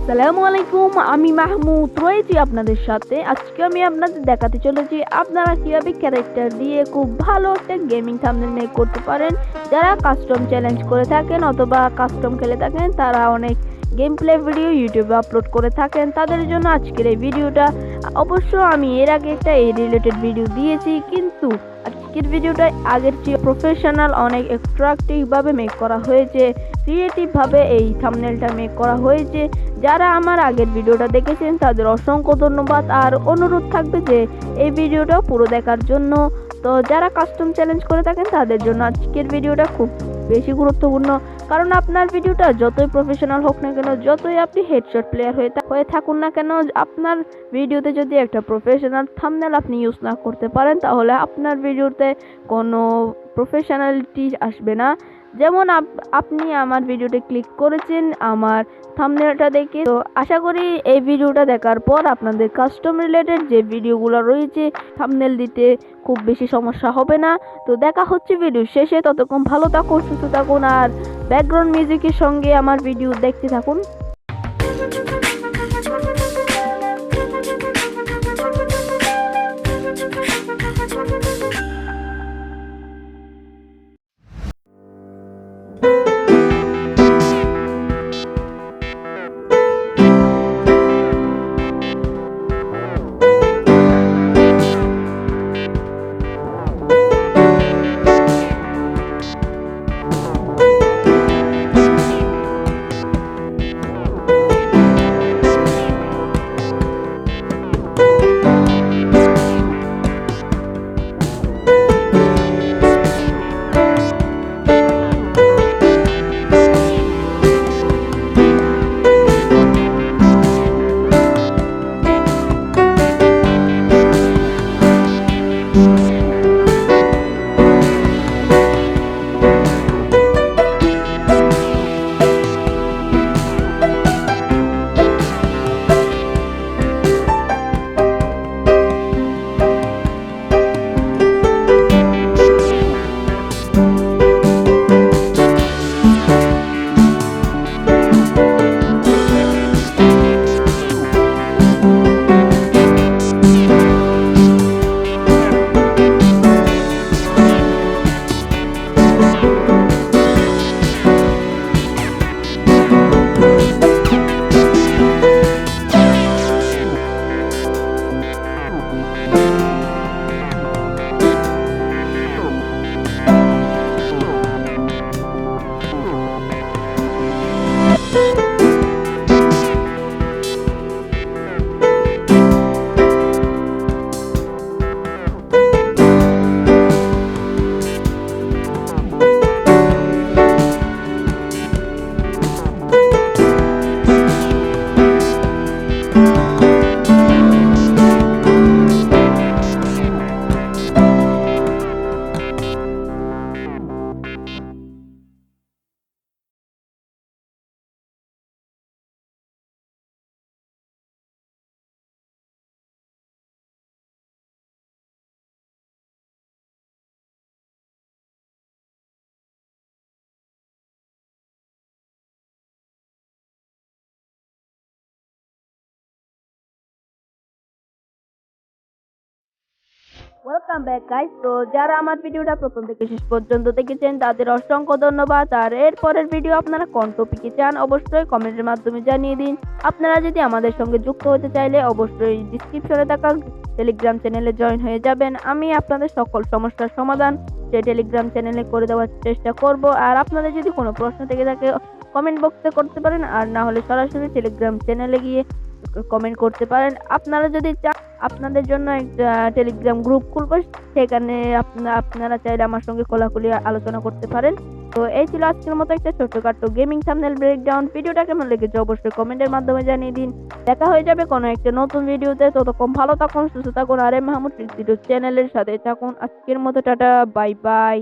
আসসালামু আলাইকুম, আমি মাহমুদ রয়েছি আপনাদের সাথে। আজকে আমি আপনাদের দেখাতে চলেছি আপনারা কিভাবে ক্যারেক্টার দিয়ে খুব ভালো একটা গেমিং থাম্বনেল মেক করতে পারেন। যারা কাস্টম চ্যালেঞ্জ করে থাকেন অথবা কাস্টম খেলে থাকেন, তারা অনেক গেম প্লে ভিডিও ইউটিউবে আপলোড করে থাকেন, তাদের জন্য আজকের এই ভিডিওটা। অবশ্য আমি এর আগে একটা এই রিলেটেড ভিডিও দিয়েছি, কিন্তু আজকের ভিডিওটা আগের চেয়ে প্রফেশনাল, অনেক এক্সট্রাক্টিভভাবে মেক করা হয়েছে, ক্রিয়েটিভভাবে এই থাম্বনেলটা মেক করা হয়েছে। যারা আমার আগের ভিডিওটা দেখেছেন তাদের অসংখ্য ধন্যবাদ, আর অনুরোধ থাকবে যে এই ভিডিওটা পুরো দেখার জন্য। তো যারা কাস্টম চ্যালেঞ্জ করে থাকেন তাদের জন্য আজকের ভিডিওটা খুব বেশি গুরুত্বপূর্ণ, কারণ আপনার ভিডিওটা যতই প্রফেশনাল হোক না কেন, যতই আপনি হেডশট প্লেয়ার হয়ে থাকুন না কেন, আপনার ভিডিওতে যদি একটা প্রফেশনাল থাম্বনেল আপনি ইউজ না করতে পারেন, তাহলে আপনার ভিডিওতে কোনো প্রফেশনালিটি আসবে না। যেমন আপনি আমার ভিডিওতে ক্লিক করেছেন আমার থাম্বনেলটা দেখে, তো আশা করি এই ভিডিওটা দেখার পর আপনাদের কাস্টম রিলেটেড যে ভিডিওগুলো রয়েছে থাম্বনেল দিতে খুব বেশি সমস্যা হবে না। তো দেখা হচ্ছে ভিডিও শেষে, ততক্ষণ ভালো থাকুন, সুস্থ থাকুন, আর ব্যাকগ্রাউন্ড মিউজিকের সঙ্গে আমার ভিডিও দেখতে থাকুন। Welcome back guys. তো যারা আমার ভিডিওটা প্রথম থেকে শেষ পর্যন্ত দেখেছেন তাদের অসংখ্য ধন্যবাদ। আর এর পরের ভিডিও আপনারা কোন টপিকে চান অবশ্যই কমেন্টের মাধ্যমে জানিয়ে দিন। আপনারা যদি আমাদের সঙ্গে যুক্ত হতে চাইলে অবশ্যই ডিসক্রিপশনে থাকা টেলিগ্রাম চ্যানেলে জয়েন হয়ে যাবেন। আমি আপনাদের সকল সমস্যার সমাধান সেই টেলিগ্রাম চ্যানেলে করে দেওয়ার চেষ্টা করব। আর আপনাদের যদি কোনো প্রশ্ন থেকে থাকে কমেন্ট বক্সে করতে পারেন, আর না হলে সরাসরি টেলিগ্রাম চ্যানেলে গিয়ে কমেন্ট করতে পারেন। আপনারা যদি চান আপনাদের জন্য একটা টেলিগ্রাম গ্রুপ খুলবো, সেখানে আপনারা চাইলে আমার সঙ্গে খোলাখুলি আলোচনা করতে পারেন। তো এই ছিল আজকের মতো একটা ছোট্টখাটো গেমিং থাম্বনেল ব্রেকডাউন। ভিডিওটা কেমন লেগেছে অবশ্যই কমেন্টের মাধ্যমে জানিয়ে দিন। দেখা হয়ে যাবে কোনো একটা নতুন ভিডিওতে, ততক্ষণ ভালো থাকুন, সুস্থ থাকুন, আর এম মাহমুদ চ্যানেলের সাথে থাকুন। আজকের মতো টাটা, বাই বাই।